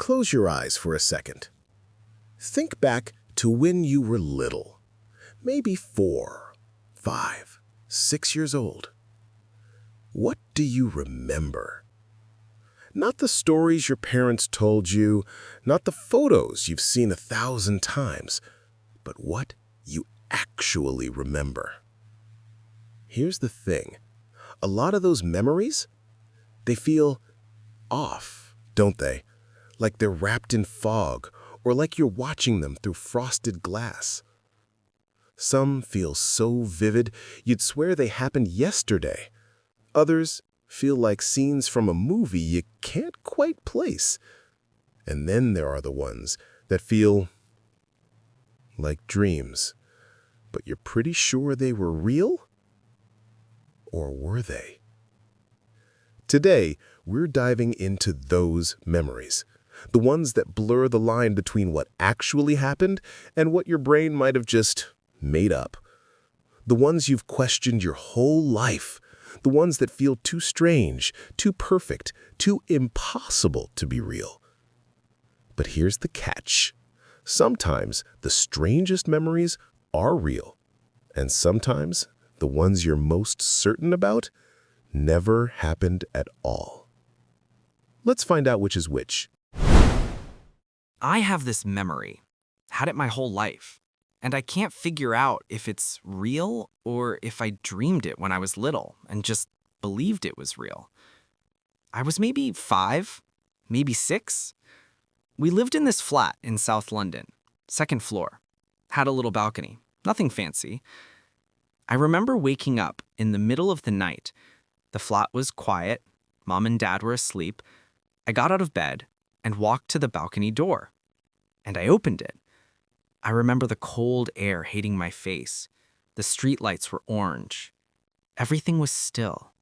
Close your eyes for a second. Think back to when you were little, maybe 4, 5, 6 years old. What do you remember? Not the stories your parents told you, not the photos you've seen 1,000 times, but what you actually remember. Here's the thing. A lot of those memories, they feel off, don't they? Like they're wrapped in fog, or like you're watching them through frosted glass. Some feel so vivid, you'd swear they happened yesterday. Others feel like scenes from a movie you can't quite place. And then there are the ones that feel like dreams, but you're pretty sure they were real? Or were they? Today, we're diving into those memories, the ones that blur the line between what actually happened and what your brain might have just made up. The ones you've questioned your whole life, the ones that feel too strange, too perfect, too impossible to be real. But here's the catch. Sometimes the strangest memories are real, and sometimes the ones you're most certain about never happened at all. Let's find out which is which. I have this memory, had it my whole life, and I can't figure out if it's real or if I dreamed it when I was little and just believed it was real. I was maybe 5, maybe 6. We lived in this flat in South London, 2nd floor, had a little balcony, nothing fancy. I remember waking up in the middle of the night. The flat was quiet, Mom and Dad were asleep. I got out of bed and walked to the balcony door, and I opened it. I remember the cold air hitting my face. The streetlights were orange. Everything was still.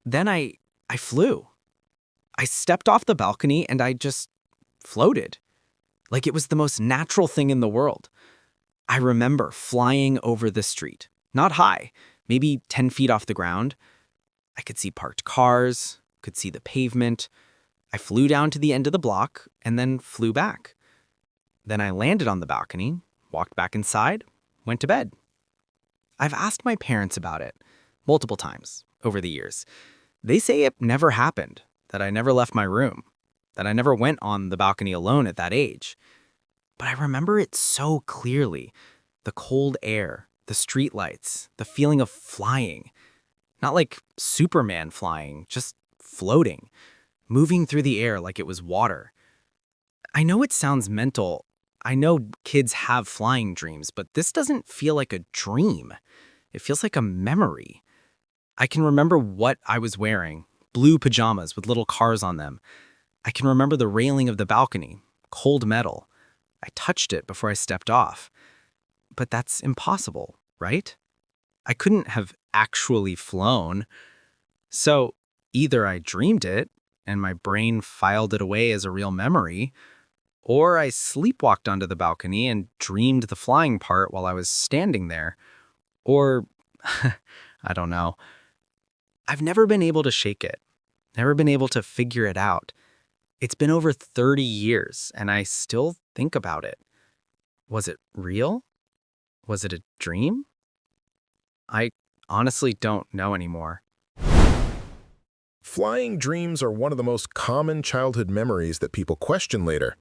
Then I flew. I stepped off the balcony and I just floated, like it was the most natural thing in the world. I remember flying over the street, not high, maybe 10 feet off the ground. I could see parked cars, could see the pavement. I flew down to the end of the block and then flew back. Then I landed on the balcony, walked back inside, went to bed. I've asked my parents about it multiple times over the years. They say it never happened, that I never left my room, that I never went on the balcony alone at that age. But I remember it so clearly. The cold air, the streetlights, the feeling of flying. Not like Superman flying, just floating, moving through the air like it was water. I know it sounds mental. I know kids have flying dreams, but this doesn't feel like a dream. It feels like a memory. I can remember what I was wearing, blue pajamas with little cars on them. I can remember the railing of the balcony, cold metal. I touched it before I stepped off. But that's impossible, right? I couldn't have actually flown. So either I dreamed it and my brain filed it away as a real memory, or I sleepwalked onto the balcony and dreamed the flying part while I was standing there. Or, I don't know. I've never been able to shake it, never been able to figure it out. It's been over 30 years, and I still think about it. Was it real? Was it a dream? I honestly don't know anymore. Flying dreams are one of the most common childhood memories that people question later.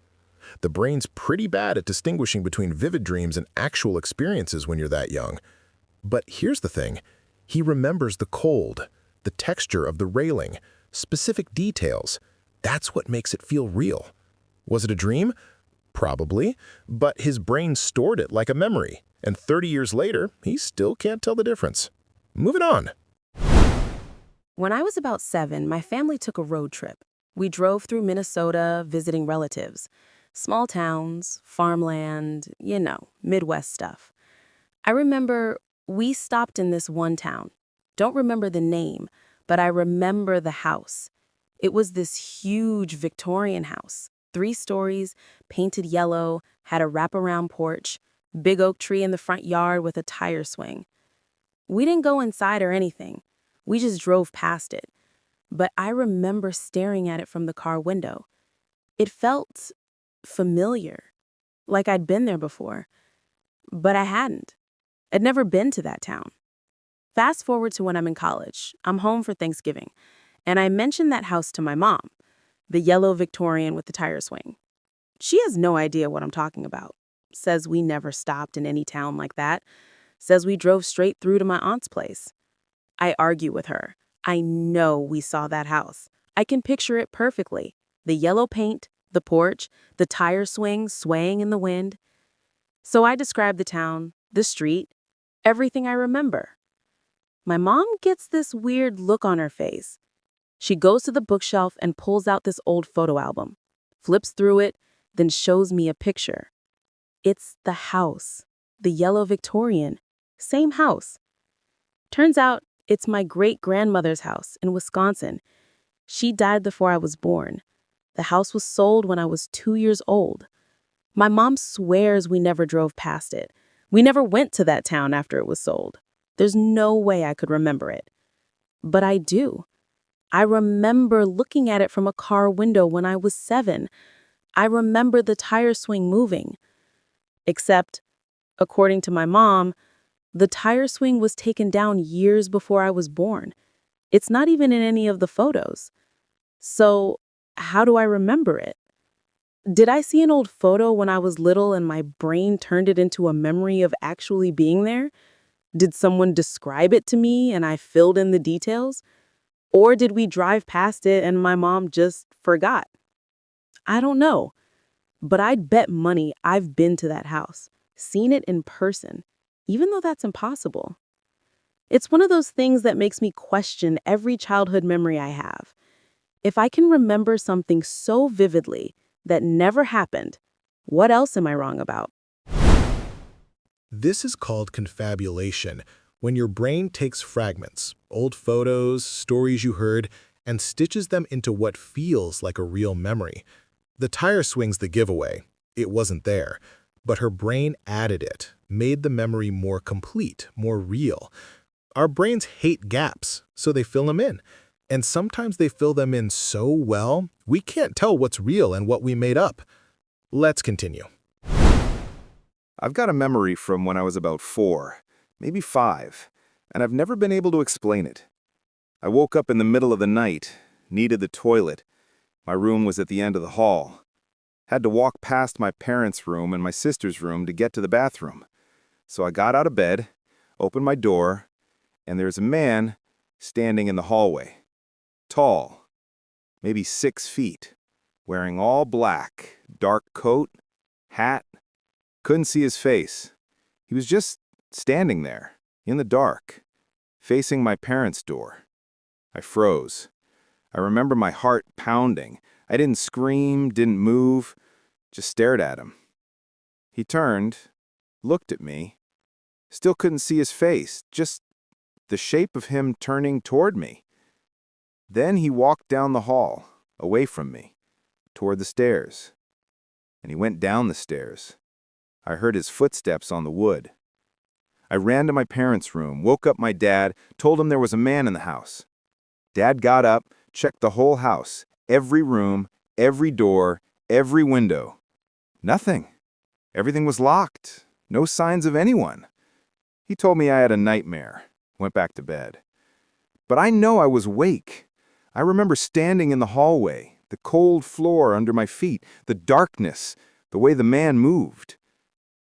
The brain's pretty bad at distinguishing between vivid dreams and actual experiences when you're that young. But here's the thing. He remembers the cold, the texture of the railing, specific details. That's what makes it feel real. Was it a dream? Probably, but his brain stored it like a memory, and 30 years later, he still can't tell the difference. Moving on. When I was about 7, my family took a road trip. We drove through Minnesota visiting relatives. Small towns, farmland, Midwest stuff. I remember we stopped in this one town. Don't remember the name, but I remember the house. It was this huge Victorian house, 3 stories, painted yellow, had a wraparound porch, big oak tree in the front yard with a tire swing. We didn't go inside or anything. We just drove past it. But I remember staring at it from the car window. It felt familiar, like I'd been there before, but I hadn't. I'd never been to that town. Fast forward to when I'm in college. I'm home for Thanksgiving, and I mentioned that house to my mom, the yellow Victorian with the tire swing. She has no idea what I'm talking about. Says we never stopped in any town like that. Says we drove straight through to my aunt's place. I argue with her. I know we saw that house. I can picture it perfectly. The yellow paint, the porch, the tire swing swaying in the wind. So I describe the town, the street, everything I remember. My mom gets this weird look on her face. She goes to the bookshelf and pulls out this old photo album, flips through it, then shows me a picture. It's the house, the yellow Victorian, same house. Turns out it's my great-grandmother's house in Wisconsin. She died before I was born. The house was sold when I was 2 years old. My mom swears we never drove past it. We never went to that town after it was sold. There's no way I could remember it. But I do. I remember looking at it from a car window when I was 7. I remember the tire swing moving. Except, according to my mom, the tire swing was taken down years before I was born. It's not even in any of the photos. So, how do I remember it? Did I see an old photo when I was little and my brain turned it into a memory of actually being there? Did someone describe it to me and I filled in the details? Or did we drive past it and my mom just forgot? I don't know. But I'd bet money I've been to that house, seen it in person, even though that's impossible. It's one of those things that makes me question every childhood memory I have. If I can remember something so vividly that never happened, what else am I wrong about? This is called confabulation, when your brain takes fragments, old photos, stories you heard, and stitches them into what feels like a real memory. The tire swing's the giveaway. It wasn't there. But her brain added it, made the memory more complete, more real. Our brains hate gaps, so they fill them in. And sometimes they fill them in so well, we can't tell what's real and what we made up. Let's continue. I've got a memory from when I was about 4, maybe 5, and I've never been able to explain it. I woke up in the middle of the night, needed the toilet. My room was at the end of the hall. Had to walk past my parents' room and my sister's room to get to the bathroom. So I got out of bed, opened my door, and there's a man standing in the hallway. Tall, maybe 6 feet, wearing all black, dark coat, hat. Couldn't see his face. He was just standing there, in the dark, facing my parents' door. I froze. I remember my heart pounding. I didn't scream, didn't move, just stared at him. He turned, looked at me, still couldn't see his face, just the shape of him turning toward me. Then he walked down the hall, away from me, toward the stairs. And he went down the stairs. I heard his footsteps on the wood. I ran to my parents' room, woke up my dad, told him there was a man in the house. Dad got up, checked the whole house, every room, every door, every window. Nothing. Everything was locked. No signs of anyone. He told me I had a nightmare. Went back to bed. But I know I was awake. I remember standing in the hallway, the cold floor under my feet, the darkness, the way the man moved.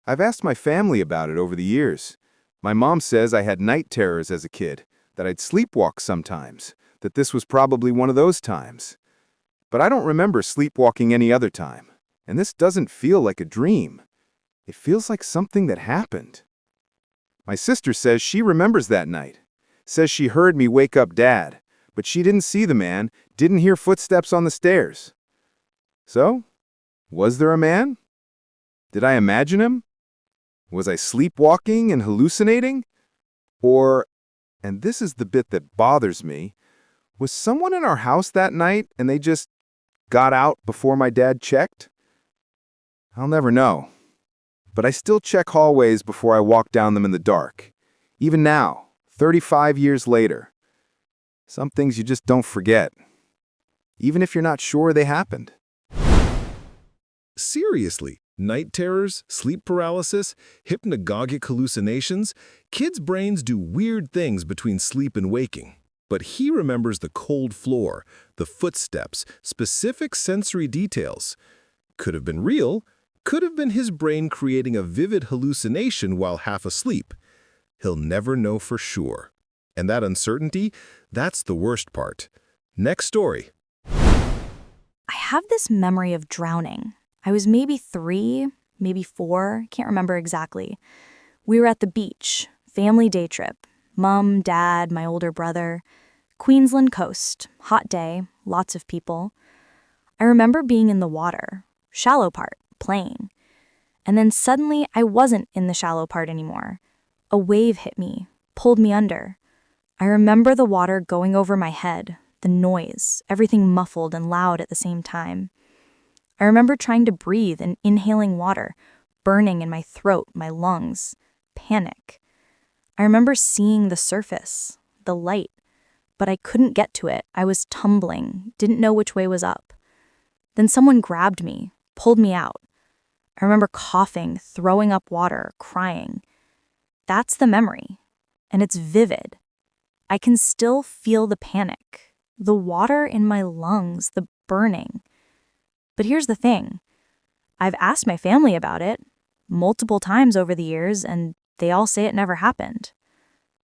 I've asked my family about it over the years. My mom says I had night terrors as a kid, that I'd sleepwalk sometimes, that this was probably one of those times. But I don't remember sleepwalking any other time, and this doesn't feel like a dream. It feels like something that happened. My sister says she remembers that night, says she heard me wake up Dad, but she didn't see the man, didn't hear footsteps on the stairs. So, was there a man? Did I imagine him? Was I sleepwalking and hallucinating? Or, and this is the bit that bothers me, was someone in our house that night and they just got out before my dad checked? I'll never know. But I still check hallways before I walk down them in the dark. Even now, 35 years later. Some things you just don't forget, even if you're not sure they happened. Seriously, night terrors, sleep paralysis, hypnagogic hallucinations, kids' brains do weird things between sleep and waking. But he remembers the cold floor, the footsteps, specific sensory details. Could have been real, could have been his brain creating a vivid hallucination while half asleep. He'll never know for sure. And that uncertainty, that's the worst part. Next story. I have this memory of drowning. I was maybe 3, maybe 4, can't remember exactly. We were at the beach, family day trip. Mom, Dad, my older brother. Queensland coast, hot day, lots of people. I remember being in the water, shallow part, playing. And then suddenly I wasn't in the shallow part anymore. A wave hit me, pulled me under. I remember the water going over my head, the noise, everything muffled and loud at the same time. I remember trying to breathe and inhaling water, burning in my throat, my lungs. Panic. I remember seeing the surface, the light, but I couldn't get to it. I was tumbling, didn't know which way was up. Then someone grabbed me, pulled me out. I remember coughing, throwing up water, crying. That's the memory, and it's vivid. I can still feel the panic, the water in my lungs, the burning. But here's the thing. I've asked my family about it multiple times over the years, and they all say it never happened.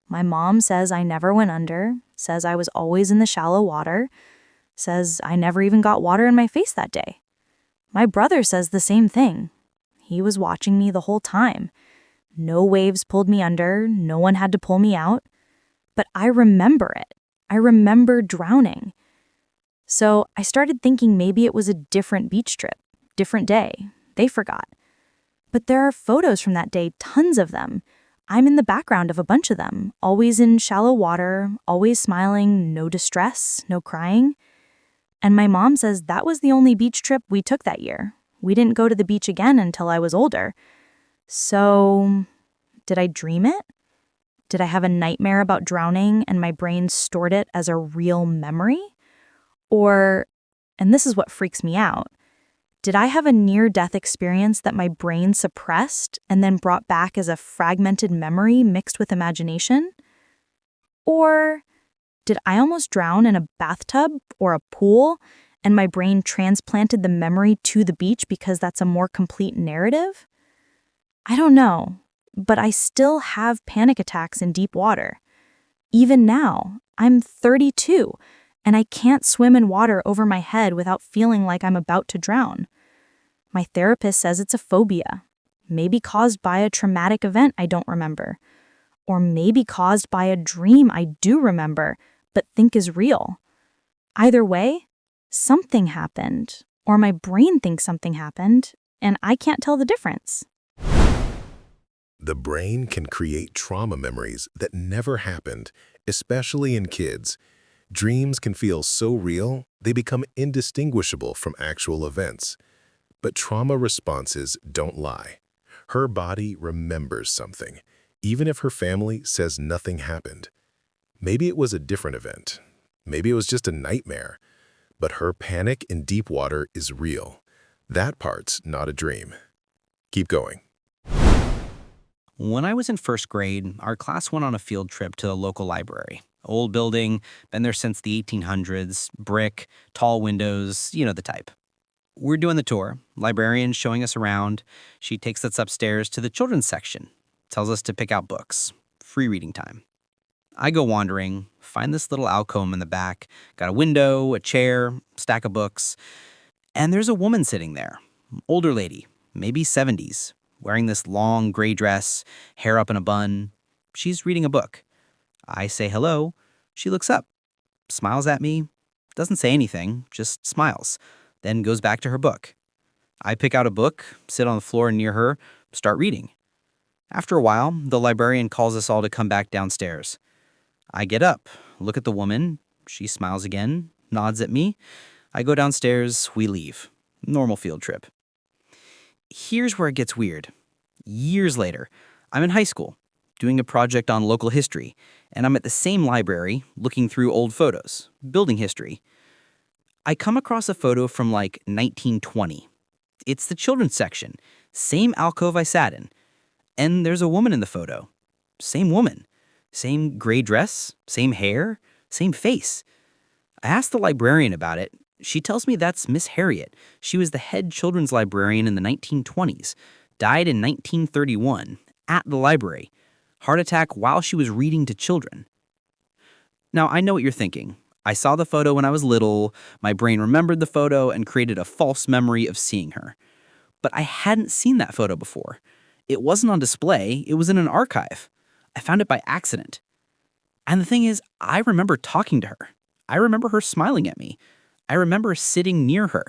My mom says I never went under, says I was always in the shallow water, says I never even got water in my face that day. My brother says the same thing. He was watching me the whole time. No waves pulled me under, no one had to pull me out. But I remember it. I remember drowning. So I started thinking maybe it was a different beach trip, different day. They forgot. But there are photos from that day, tons of them. I'm in the background of a bunch of them, always in shallow water, always smiling, no distress, no crying. And my mom says that was the only beach trip we took that year. We didn't go to the beach again until I was older. So, did I dream it? Did I have a nightmare about drowning and my brain stored it as a real memory? Or, and this is what freaks me out, did I have a near-death experience that my brain suppressed and then brought back as a fragmented memory mixed with imagination? Or did I almost drown in a bathtub or a pool and my brain transplanted the memory to the beach because that's a more complete narrative? I don't know, but I still have panic attacks in deep water. Even now, I'm 32, and I can't swim in water over my head without feeling like I'm about to drown. My therapist says it's a phobia, maybe caused by a traumatic event I don't remember, or maybe caused by a dream I do remember but think is real. Either way, something happened, or my brain thinks something happened, and I can't tell the difference. The brain can create trauma memories that never happened, especially in kids. Dreams can feel so real, they become indistinguishable from actual events. But trauma responses don't lie. Her body remembers something, even if her family says nothing happened. Maybe it was a different event. Maybe it was just a nightmare. But her panic in deep water is real. That part's not a dream. Keep going. When I was in first grade, our class went on a field trip to the local library. Old building, been there since the 1800s, brick, tall windows, you know the type. We're doing the tour, librarian showing us around. She takes us upstairs to the children's section, tells us to pick out books, free reading time. I go wandering, find this little alcove in the back, got a window, a chair, stack of books, and there's a woman sitting there, older lady, maybe 70s, wearing this long gray dress, hair up in a bun. She's reading a book. I say hello. She looks up, smiles at me, doesn't say anything, just smiles, then goes back to her book. I pick out a book, sit on the floor near her, start reading. After a while, the librarian calls us all to come back downstairs. I get up, look at the woman. She smiles again, nods at me. I go downstairs, we leave. Normal field trip. Here's where it gets weird. Years later, I'm in high school, doing a project on local history, and I'm at the same library looking through old photos, building history. I come across a photo from like 1920. It's the children's section. Same alcove I sat in. And there's a woman in the photo. Same woman. Same gray dress, same hair, same face. I asked the librarian about it. She tells me that's Miss Harriet. She was the head children's librarian in the 1920s. Died in 1931 at the library. Heart attack while she was reading to children. Now, I know what you're thinking. I saw the photo when I was little, my brain remembered the photo and created a false memory of seeing her. But I hadn't seen that photo before. It wasn't on display, it was in an archive. I found it by accident. And the thing is, I remember talking to her. I remember her smiling at me. I remember sitting near her.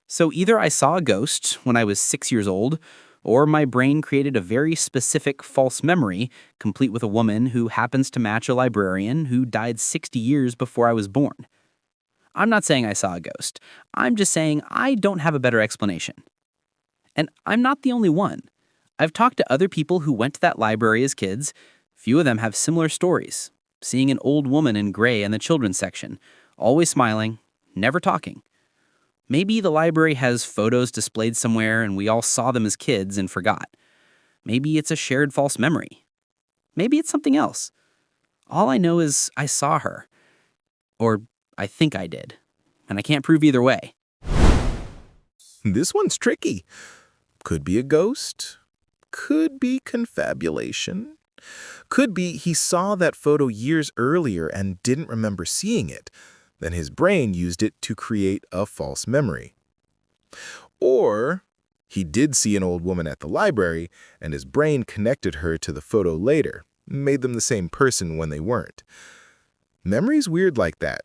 So either I saw a ghost when I was 6 years old, or my brain created a very specific false memory, complete with a woman who happens to match a librarian who died 60 years before I was born. I'm not saying I saw a ghost. I'm just saying I don't have a better explanation. And I'm not the only one. I've talked to other people who went to that library as kids. Few of them have similar stories. Seeing an old woman in gray in the children's section, always smiling, never talking. Maybe the library has photos displayed somewhere and we all saw them as kids and forgot. Maybe it's a shared false memory. Maybe it's something else. All I know is I saw her. Or I think I did. And I can't prove either way. This one's tricky. Could be a ghost. Could be confabulation. Could be he saw that photo years earlier and didn't remember seeing it. Then his brain used it to create a false memory. Or he did see an old woman at the library and his brain connected her to the photo later, made them the same person when they weren't. Memory's weird like that.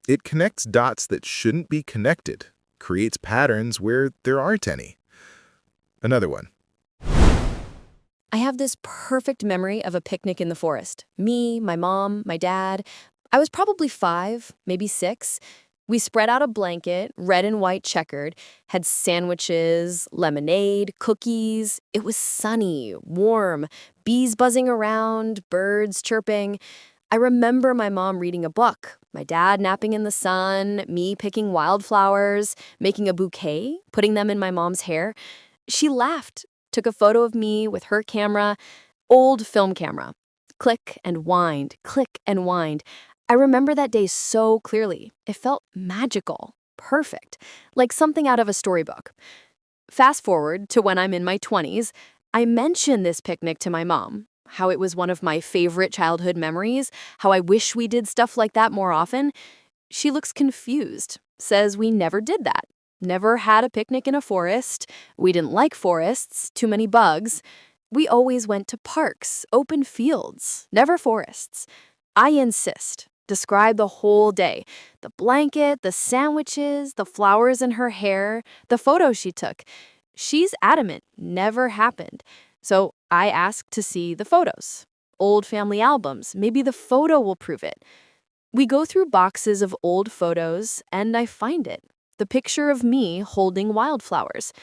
It connects dots that shouldn't be connected, creates patterns where there aren't any. Another one. I have this perfect memory of a picnic in the forest. Me, my mom, my dad. I was probably 5, maybe 6. We spread out a blanket, red and white checkered, had sandwiches, lemonade, cookies. It was sunny, warm, bees buzzing around, birds chirping. I remember my mom reading a book, my dad napping in the sun, me picking wildflowers, making a bouquet, putting them in my mom's hair. She laughed, took a photo of me with her camera, old film camera. Click and wind, click and wind. I remember that day so clearly. It felt magical, perfect, like something out of a storybook. Fast forward to when I'm in my 20s, I mention this picnic to my mom, how it was one of my favorite childhood memories, how I wish we did stuff like that more often. She looks confused, says we never did that. Never had a picnic in a forest. We didn't like forests, too many bugs. We always went to parks, open fields, never forests. I insist. Describe the whole day. The blanket, the sandwiches, the flowers in her hair, the photo she took. She's adamant, never happened. So I ask to see the photos. Old family albums, maybe the photo will prove it. We go through boxes of old photos and I find it. The picture of me holding wildflowers.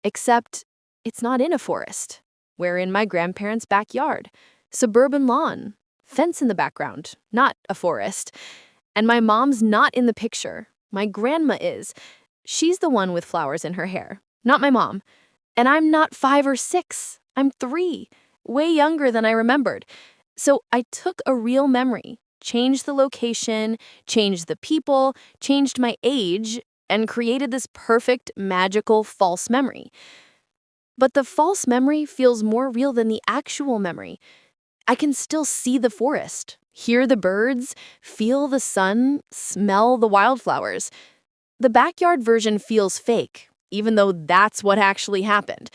Except it's not in a forest. We're in my grandparents' backyard. Suburban lawn. Fence in the background, not a forest. And my mom's not in the picture. My grandma is. She's the one with flowers in her hair, not my mom. And I'm not 5 or 6. I'm 3, way younger than I remembered. So I took a real memory, changed the location, changed the people, changed my age, and created this perfect, magical, false memory. But the false memory feels more real than the actual memory. I can still see the forest, hear the birds, feel the sun, smell the wildflowers. The backyard version feels fake, even though that's what actually happened.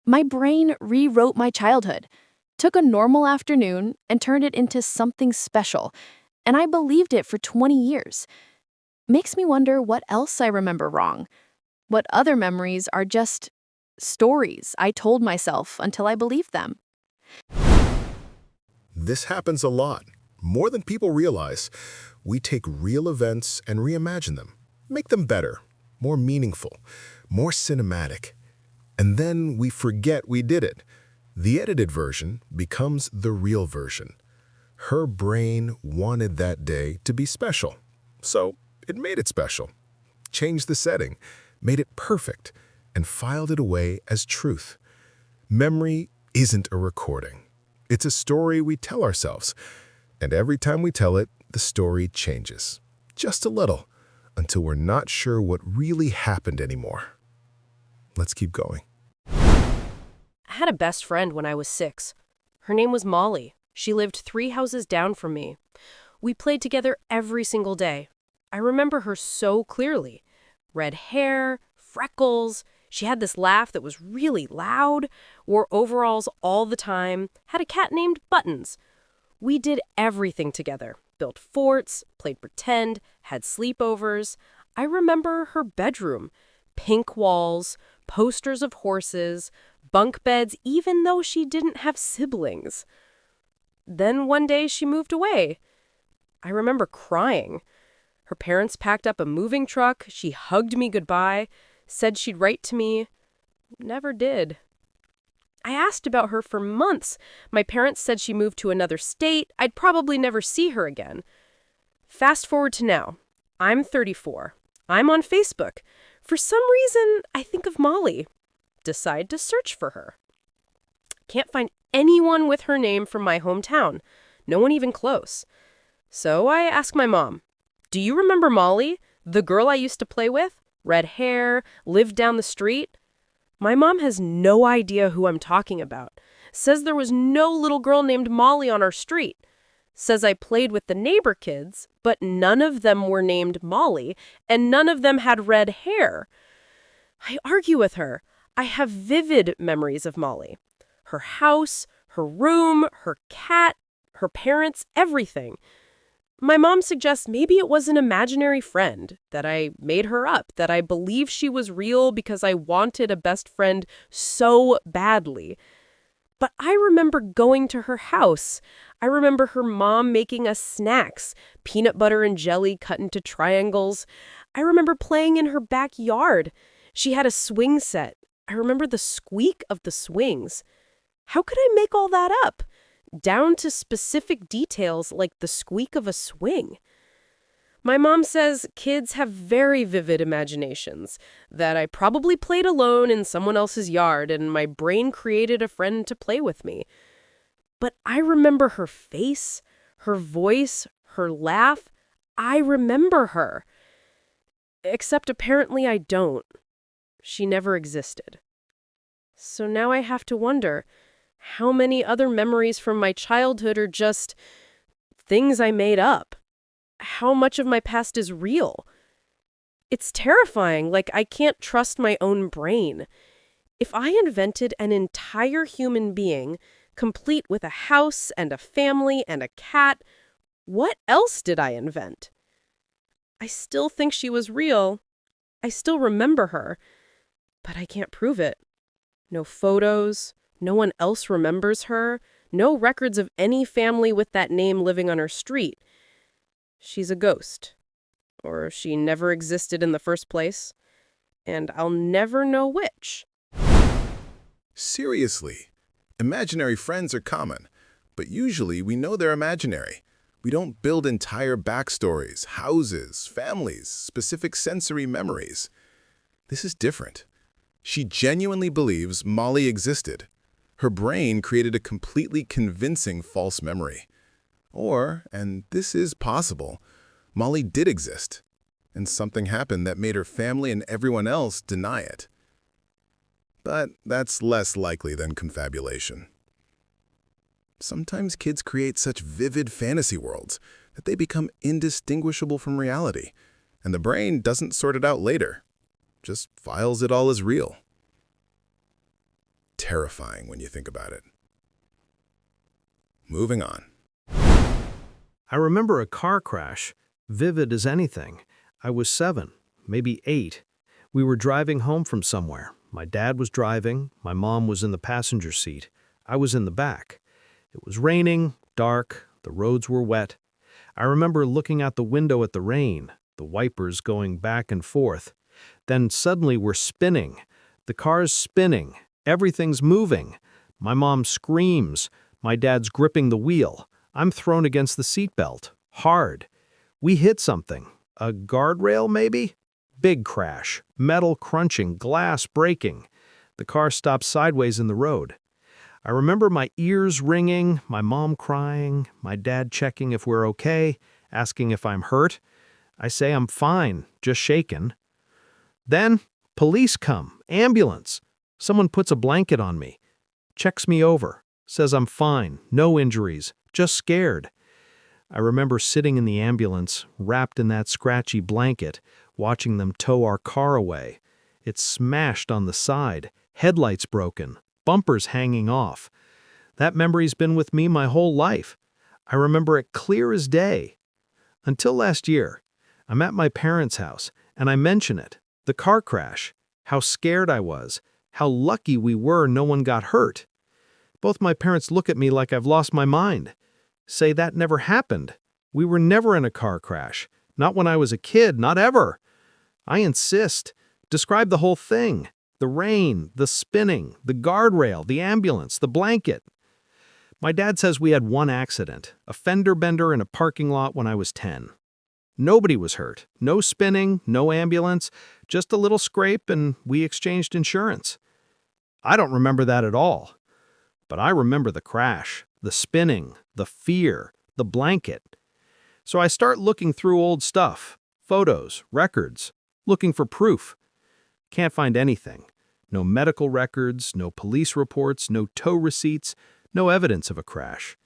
My brain rewrote my childhood, took a normal afternoon and turned it into something special, and I believed it for 20 years. Makes me wonder what else I remember wrong. What other memories are just stories I told myself until I believed them. This happens a lot, more than people realize. We take real events and reimagine them, make them better, more meaningful, more cinematic. And then we forget we did it. The edited version becomes the real version. Her brain wanted that day to be special, so it made it special. Changed the setting, made it perfect, and filed it away as truth. Memory isn't a recording. It's a story we tell ourselves. And every time we tell it, the story changes. Just a little, until we're not sure what really happened anymore. Let's keep going. I had a best friend when I was 6. Her name was Molly. She lived 3 houses down from me. We played together every single day. I remember her so clearly. Red hair, freckles. She had this laugh that was really loud, wore overalls all the time, had a cat named Buttons. We did everything together. Built forts, played pretend, had sleepovers. I remember her bedroom. Pink walls, posters of horses, bunk beds, even though she didn't have siblings. Then one day she moved away. I remember crying. Her parents packed up a moving truck, she hugged me goodbye, said she'd write to me. Never did. I asked about her for months. My parents said she moved to another state. I'd probably never see her again. Fast forward to now. I'm 34. I'm on Facebook. For some reason, I think of Molly. Decide to search for her. Can't find anyone with her name from my hometown. No one even close. So I ask my mom, "Do you remember Molly, the girl I used to play with? Red hair, lived down the street?" My mom has no idea who I'm talking about. Says there was no little girl named Molly on our street. Says I played with the neighbor kids, but none of them were named Molly, and none of them had red hair. I argue with her. I have vivid memories of Molly. Her house, her room, her cat, her parents, everything. My mom suggests maybe it was an imaginary friend, that I made her up, that I believe she was real because I wanted a best friend so badly. But I remember going to her house. I remember her mom making us snacks, peanut butter and jelly cut into triangles. I remember playing in her backyard. She had a swing set. I remember the squeak of the swings. How could I make all that up? Down to specific details like the squeak of a swing. My mom says kids have very vivid imaginations, that I probably played alone in someone else's yard and my brain created a friend to play with me. But I remember her face, her voice, her laugh. I remember her. Except apparently I don't. She never existed. So now I have to wonder, how many other memories from my childhood are just things I made up? How much of my past is real? It's terrifying, like I can't trust my own brain. If I invented an entire human being, complete with a house and a family and a cat, what else did I invent? I still think she was real. I still remember her, but I can't prove it. No photos. No one else remembers her. No records of any family with that name living on her street. She's a ghost. Or she never existed in the first place. And I'll never know which. Seriously, imaginary friends are common, but usually we know they're imaginary. We don't build entire backstories, houses, families, specific sensory memories. This is different. She genuinely believes Molly existed. Her brain created a completely convincing false memory. Or, and this is possible, Molly did exist, and something happened that made her family and everyone else deny it. But that's less likely than confabulation. Sometimes kids create such vivid fantasy worlds that they become indistinguishable from reality, and the brain doesn't sort it out later, just files it all as real. Terrifying when you think about it. Moving on. I remember a car crash, vivid as anything. I was 7, maybe 8. We were driving home from somewhere. My dad was driving, my mom was in the passenger seat. I was in the back. It was raining, dark, the roads were wet. I remember looking out the window at the rain, the wipers going back and forth. Then suddenly we're spinning. The car's spinning. Everything's moving. My mom screams. My dad's gripping the wheel. I'm thrown against the seatbelt. Hard. We hit something. A guardrail, maybe? Big crash, metal crunching, glass breaking. The car stopped sideways in the road. I remember my ears ringing, my mom crying, my dad checking if we're okay, asking if I'm hurt. I say I'm fine, just shaken. Then, police come, ambulance. Someone puts a blanket on me, checks me over, says I'm fine, no injuries, just scared. I remember sitting in the ambulance, wrapped in that scratchy blanket, watching them tow our car away. It smashed on the side, headlights broken, bumpers hanging off. That memory's been with me my whole life. I remember it clear as day. Until last year, I'm at my parents' house, and I mention it, the car crash, how scared I was, how lucky we were no one got hurt. Both my parents look at me like I've lost my mind. Say that never happened. We were never in a car crash. Not when I was a kid, not ever. I insist. Describe the whole thing. The rain, the spinning, the guardrail, the ambulance, the blanket. My dad says we had one accident, a fender bender in a parking lot when I was 10. Nobody was hurt. No spinning, no ambulance, just a little scrape, and we exchanged insurance. I don't remember that at all. But I remember the crash, the spinning, the fear, the blanket. So I start looking through old stuff, photos, records, looking for proof. Can't find anything. No medical records, no police reports, no tow receipts, no evidence of a crash.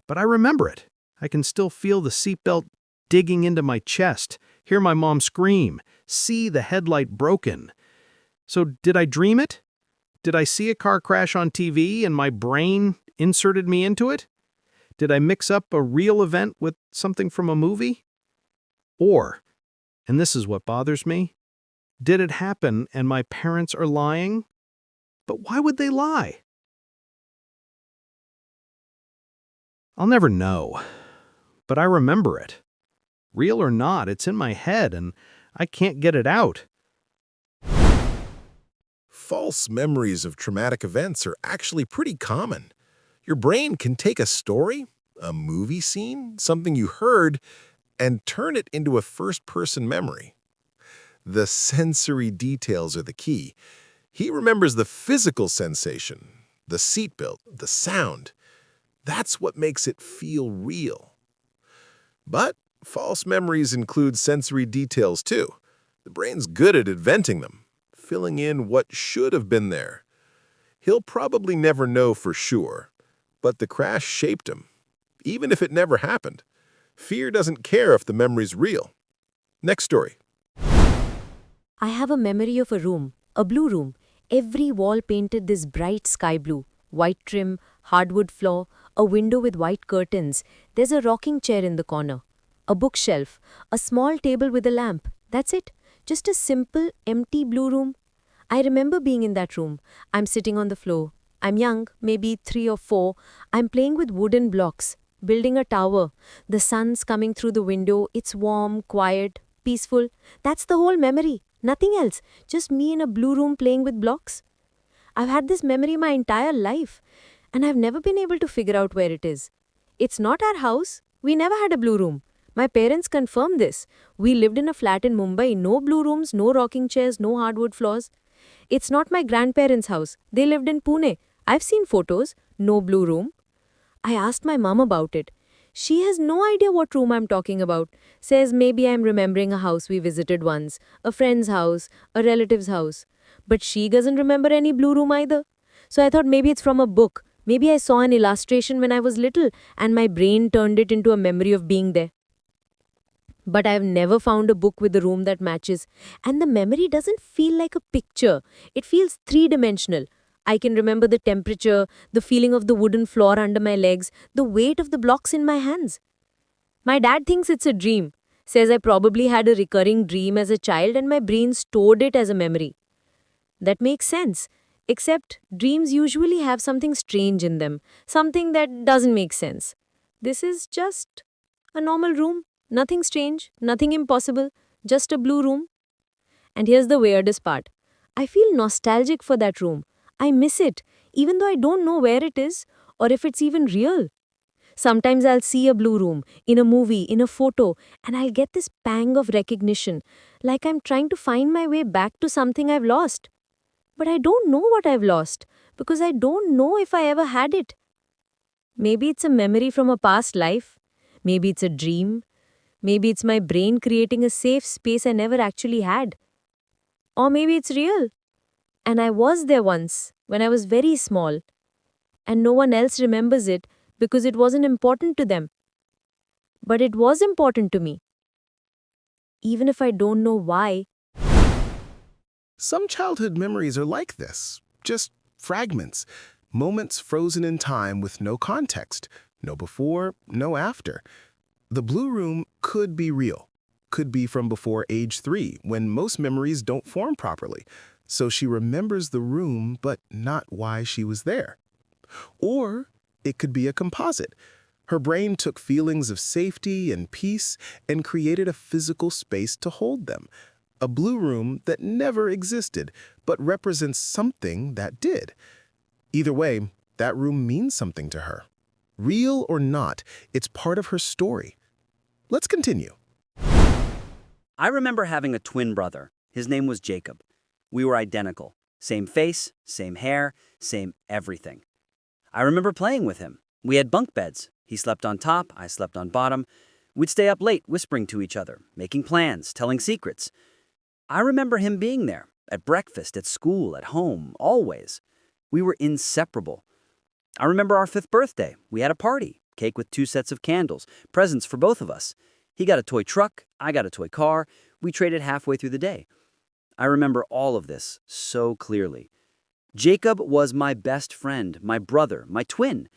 But I remember it. I can still feel the seatbelt digging into my chest, hear my mom scream, see the headlight broken. So did I dream it? Did I see a car crash on TV and my brain inserted me into it? Did I mix up a real event with something from a movie? Or, and this is what bothers me, did it happen and my parents are lying? But why would they lie? I'll never know, but I remember it. Real or not, it's in my head and I can't get it out. False memories of traumatic events are actually pretty common. Your brain can take a story, a movie scene, something you heard, and turn it into a first-person memory. The sensory details are the key. He remembers the physical sensation, the seatbelt, the sound. That's what makes it feel real. But false memories include sensory details too. The brain's good at inventing them, filling in what should have been there. He'll probably never know for sure, but the crash shaped him, even if it never happened. Fear doesn't care if the memory's real. Next story. I have a memory of a room, a blue room. Every wall painted this bright sky blue. White trim, hardwood floor, a window with white curtains. There's a rocking chair in the corner. A bookshelf, a small table with a lamp. That's it. Just a simple, empty blue room. I remember being in that room. I'm sitting on the floor. I'm young, maybe 3 or 4. I'm playing with wooden blocks, building a tower. The sun's coming through the window. It's warm, quiet, peaceful. That's the whole memory. Nothing else. Just me in a blue room playing with blocks. I've had this memory my entire life, and I've never been able to figure out where it is. It's not our house. We never had a blue room. My parents confirmed this. We lived in a flat in Mumbai. No blue rooms, no rocking chairs, no hardwood floors. It's not my grandparents' house. They lived in Pune. I've seen photos. No blue room. I asked my mom about it. She has no idea what room I'm talking about. Says maybe I'm remembering a house we visited once, a friend's house, a relative's house. But she doesn't remember any blue room either. So I thought maybe it's from a book. Maybe I saw an illustration when I was little and my brain turned it into a memory of being there. But I've never found a book with a room that matches. And the memory doesn't feel like a picture. It feels three-dimensional. I can remember the temperature, the feeling of the wooden floor under my legs, the weight of the blocks in my hands. My dad thinks it's a dream. Says I probably had a recurring dream as a child and my brain stored it as a memory. That makes sense. Except dreams usually have something strange in them. Something that doesn't make sense. This is just a normal room. Nothing strange, nothing impossible, just a blue room. And here's the weirdest part. I feel nostalgic for that room. I miss it, even though I don't know where it is or if it's even real. Sometimes I'll see a blue room in a movie, in a photo, and I'll get this pang of recognition. like I'm trying to find my way back to something I've lost. But I don't know what I've lost because I don't know if I ever had it. Maybe it's a memory from a past life. Maybe it's a dream. Maybe it's my brain creating a safe space I never actually had. Or maybe it's real. And I was there once when I was very small. And no one else remembers it because it wasn't important to them. But it was important to me. Even if I don't know why. Some childhood memories are like this, just fragments, moments frozen in time with no context, no before, no after. The blue room could be real, could be from before age 3, when most memories don't form properly. So she remembers the room, but not why she was there. Or it could be a composite. Her brain took feelings of safety and peace and created a physical space to hold them. A blue room that never existed, but represents something that did. Either way, that room means something to her. Real or not, it's part of her story. Let's continue. I remember having a twin brother. His name was Jacob. We were identical. Same face, same hair, same everything. I remember playing with him. We had bunk beds. He slept on top, I slept on bottom. We'd stay up late whispering to each other, making plans, telling secrets. I remember him being there, at breakfast, at school, at home, always. We were inseparable. I remember our 5th birthday. We had a party, cake with 2 sets of candles, presents for both of us. He got a toy truck, I got a toy car. We traded halfway through the day. I remember all of this so clearly. Jacob was my best friend, my brother, my twin.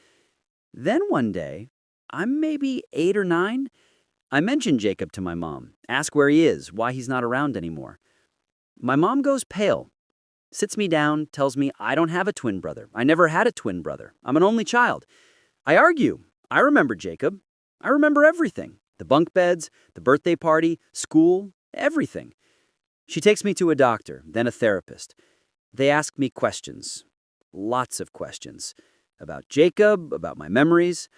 Then one day, I'm maybe 8 or 9, I mentioned Jacob to my mom, ask where he is, why he's not around anymore. My mom goes pale, sits me down, tells me I don't have a twin brother. I never had a twin brother. I'm an only child. I argue. I remember Jacob. I remember everything. The bunk beds, the birthday party, school, everything. She takes me to a doctor, then a therapist. They ask me questions, lots of questions, about Jacob, about my memories.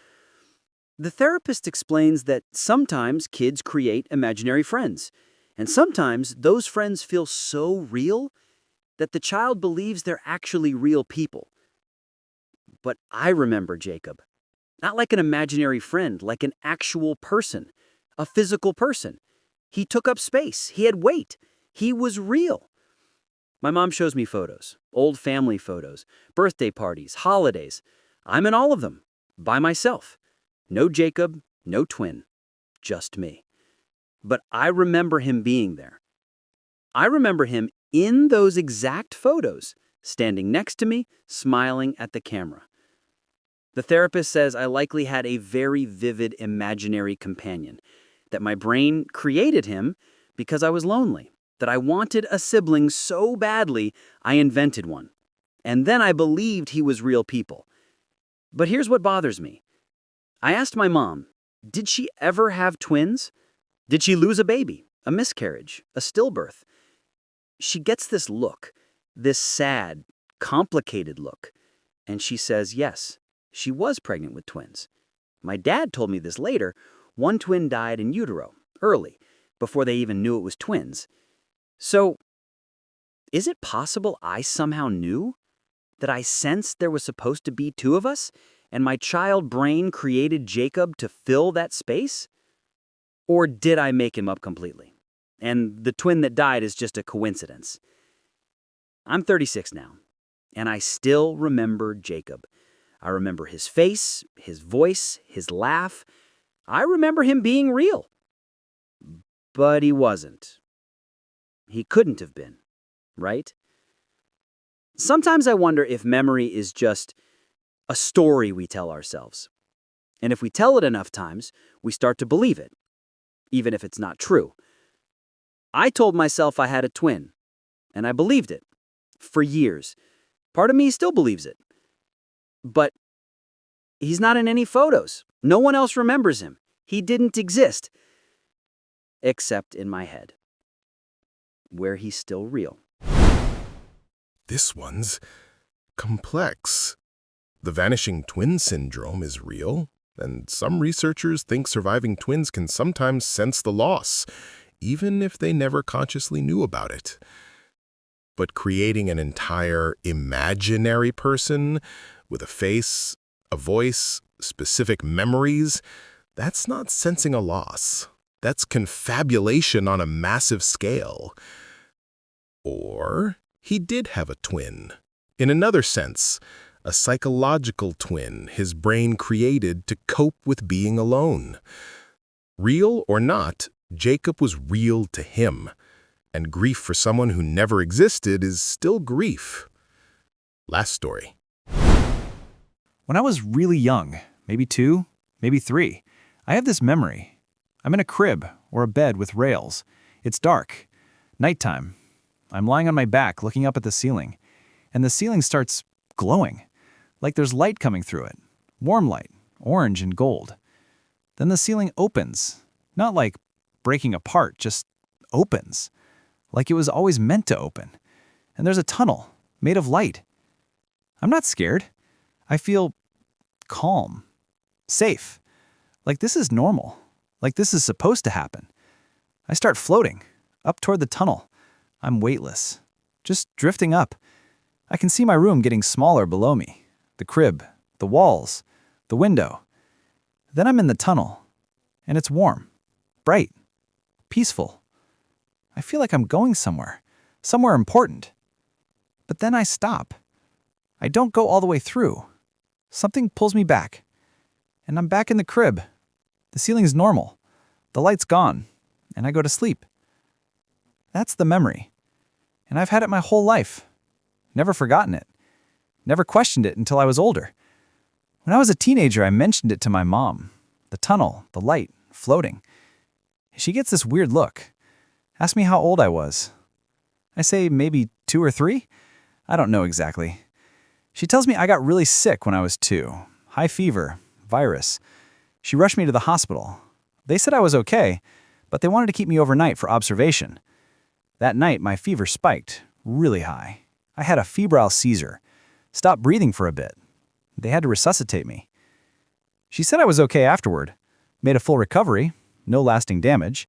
The therapist explains that sometimes kids create imaginary friends, and sometimes those friends feel so real that the child believes they're actually real people. But I remember Jacob, not like an imaginary friend, like an actual person, a physical person. He took up space, he had weight, he was real. My mom shows me photos, old family photos, birthday parties, holidays. I'm in all of them, by myself. No Jacob, no twin, just me. But I remember him being there. I remember him in those exact photos, standing next to me, smiling at the camera. The therapist says I likely had a very vivid imaginary companion, that my brain created him because I was lonely, that I wanted a sibling so badly I invented one. And then I believed he was real people. But here's what bothers me. I asked my mom, did she ever have twins? Did she lose a baby, a miscarriage, a stillbirth? She gets this look, this sad, complicated look, and she says yes, she was pregnant with twins. My dad told me this later. One twin died in utero, early, before they even knew it was twins. So, is it possible I somehow knew? That I sensed there was supposed to be 2 of us, and my child brain created Jacob to fill that space? Or did I make him up completely? And the twin that died is just a coincidence. I'm 36 now, and I still remember Jacob. I remember his face, his voice, his laugh. I remember him being real. But he wasn't. He couldn't have been, right? Sometimes I wonder if memory is just a story we tell ourselves. And if we tell it enough times, we start to believe it, even if it's not true. I told myself I had a twin, and I believed it for years. Part of me still believes it. But he's not in any photos. No one else remembers him. He didn't exist, except in my head, where he's still real. This one's complex. The vanishing twin syndrome is real, and some researchers think surviving twins can sometimes sense the loss, even if they never consciously knew about it. But creating an entire imaginary person with a face, a voice, specific memories, that's not sensing a loss. That's confabulation on a massive scale. Or he did have a twin. In another sense, a psychological twin his brain created to cope with being alone. Real or not, Jacob was real to him, and grief for someone who never existed is still grief. Last story. When I was really young, maybe 2, maybe 3, I have this memory. I'm in a crib or a bed with rails. It's dark. Nighttime. I'm lying on my back looking up at the ceiling, and the ceiling starts glowing, like there's light coming through it. Warm light, orange and gold. Then the ceiling opens, not like breaking apart, just opens, like it was always meant to open. And there's a tunnel made of light. I'm not scared. I feel calm, safe, like this is normal, like this is supposed to happen. I start floating up toward the tunnel. I'm weightless, just drifting up. I can see my room getting smaller below me, the crib, the walls, the window. Then I'm in the tunnel, and it's warm, bright, peaceful. I feel like I'm going somewhere important. But then I stop. I don't go all the way through. Something pulls me back, and I'm back in the crib. The ceiling's normal, the light's gone, and I go to sleep. That's the memory, and I've had it my whole life. Never forgotten it. Never questioned it until I was older. When I was a teenager, I mentioned it to my mom. The tunnel, the light, floating. She gets this weird look. Asks me how old I was. I say maybe 2 or 3? I don't know exactly. She tells me I got really sick when I was 2. High fever, virus. She rushed me to the hospital. They said I was okay, but they wanted to keep me overnight for observation. That night, my fever spiked, really high. I had a febrile seizure. Stopped breathing for a bit. They had to resuscitate me. She said I was okay afterward. Made a full recovery, no lasting damage,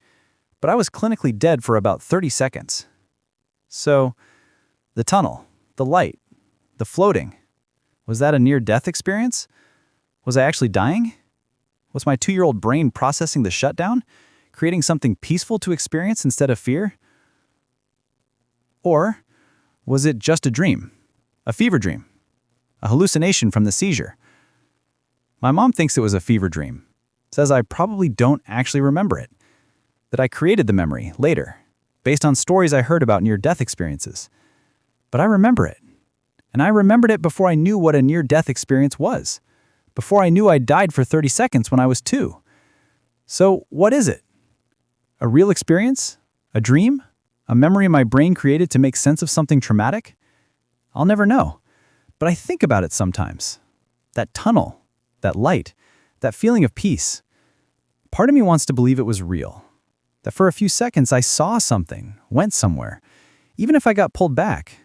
but I was clinically dead for about 30 seconds. So, the tunnel, the light, the floating, was that a near-death experience? Was I actually dying? Was my 2-year-old brain processing the shutdown, creating something peaceful to experience instead of fear? Or was it just a dream, a fever dream, a hallucination from the seizure? My mom thinks it was a fever dream, says I probably don't actually remember it, that I created the memory later, based on stories I heard about near-death experiences. But I remember it, and I remembered it before I knew what a near-death experience was, before I knew I died for 30 seconds when I was 2. So what is it? A real experience? A dream? A memory my brain created to make sense of something traumatic? I'll never know, but I think about it sometimes. That tunnel, that light, that feeling of peace. Part of me wants to believe it was real, that for a few seconds I saw something, went somewhere, even if I got pulled back.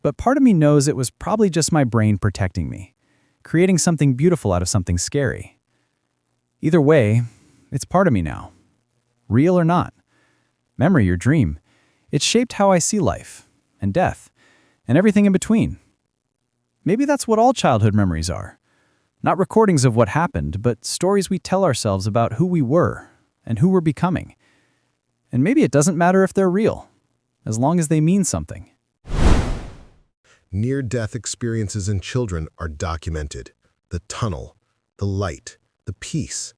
But part of me knows it was probably just my brain protecting me, creating something beautiful out of something scary. Either way, it's part of me now. Real or not, memory or dream, it's shaped how I see life and death and everything in between. Maybe that's what all childhood memories are. Not recordings of what happened, but stories we tell ourselves about who we were and who we're becoming. And maybe it doesn't matter if they're real, as long as they mean something. Near-death experiences in children are documented. The tunnel, the light, the peace.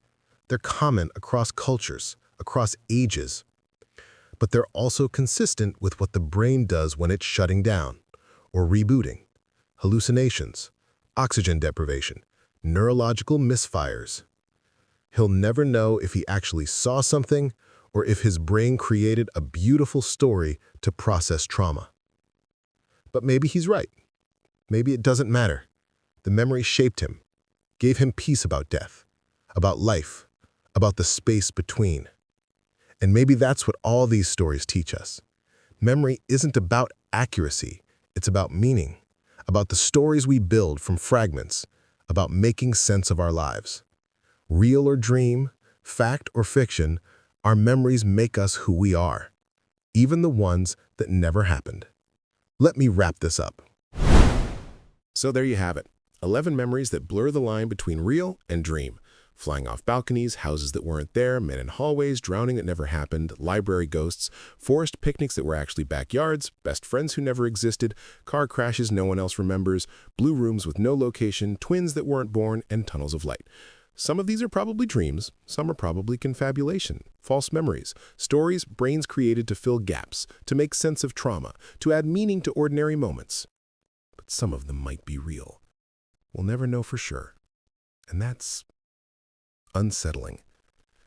They're common across cultures, across ages. But they're also consistent with what the brain does when it's shutting down or rebooting. Hallucinations, oxygen deprivation, neurological misfires. He'll never know if he actually saw something or if his brain created a beautiful story to process trauma. But maybe he's right. Maybe it doesn't matter. The memory shaped him, gave him peace about death, about life, about the space between. And maybe that's what all these stories teach us. Memory isn't about accuracy, it's about meaning, about the stories we build from fragments, about making sense of our lives. Real or dream, fact or fiction, Our memories make us who we are, even the ones that never happened. Let me wrap this up. So there you have it. 11 memories that blur the line between real and dream. Flying off balconies, houses that weren't there, men in hallways, drowning that never happened, library ghosts, forest picnics that were actually backyards, best friends who never existed, car crashes no one else remembers, blue rooms with no location, twins that weren't born, and tunnels of light. Some of these are probably dreams, some are probably confabulation, false memories, stories brains created to fill gaps, to make sense of trauma, to add meaning to ordinary moments. But some of them might be real. We'll never know for sure. And that's unsettling.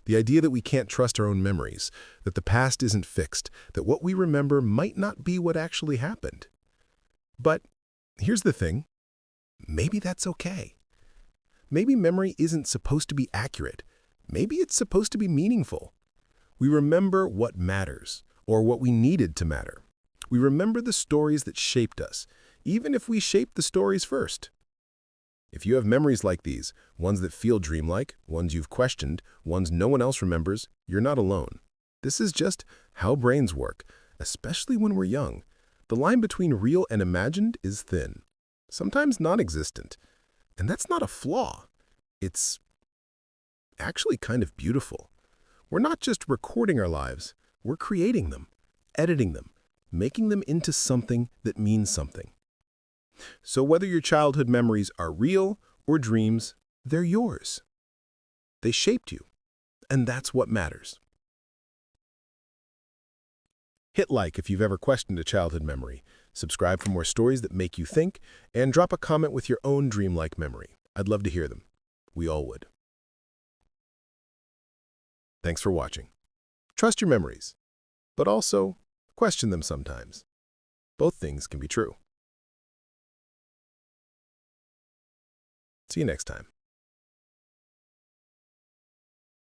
The idea that we can't trust our own memories, that the past isn't fixed, that what we remember might not be what actually happened. But here's the thing. Maybe that's okay. Maybe memory isn't supposed to be accurate. Maybe it's supposed to be meaningful. We remember what matters, or what we needed to matter. We remember the stories that shaped us, even if we shaped the stories first. If you have memories like these, ones that feel dreamlike, ones you've questioned, ones no one else remembers, you're not alone. This is just how brains work, especially when we're young. The line between real and imagined is thin, sometimes non-existent. And that's not a flaw. It's actually kind of beautiful. We're not just recording our lives, we're creating them, editing them, making them into something that means something. So whether your childhood memories are real or dreams, they're yours. They shaped you, and that's what matters. Hit like if you've ever questioned a childhood memory, subscribe for more stories that make you think, and drop a comment with your own dreamlike memory. I'd love to hear them. We all would. Thanks for watching. Trust your memories, but also question them sometimes. Both things can be true. See you next time.